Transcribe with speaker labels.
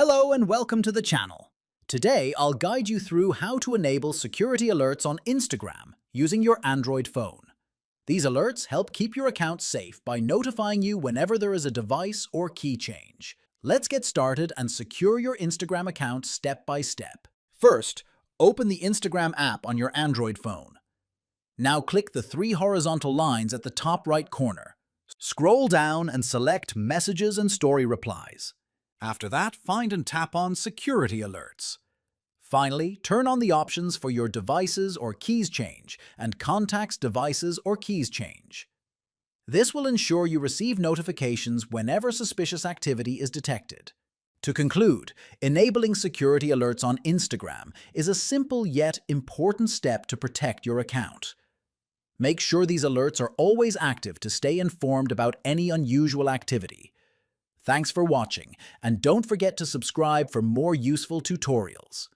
Speaker 1: Hello and welcome to the channel. Today, I'll guide you through how to enable security alerts on Instagram using your Android phone. These alerts help keep your account safe by notifying you whenever there is a device or key change. Let's get started and secure your Instagram account step by step. First, open the Instagram app on your Android phone. Now click the three horizontal lines at the top right corner. Scroll down and select Messages and Story Replies. After that, find and tap on Security Alerts. Finally, turn on the options for your devices or keys change and contacts devices or keys change. This will ensure you receive notifications whenever suspicious activity is detected. To conclude, enabling security alerts on Instagram is a simple yet important step to protect your account. Make sure these alerts are always active to stay informed about any unusual activity. Thanks for watching, and don't forget to subscribe for more useful tutorials.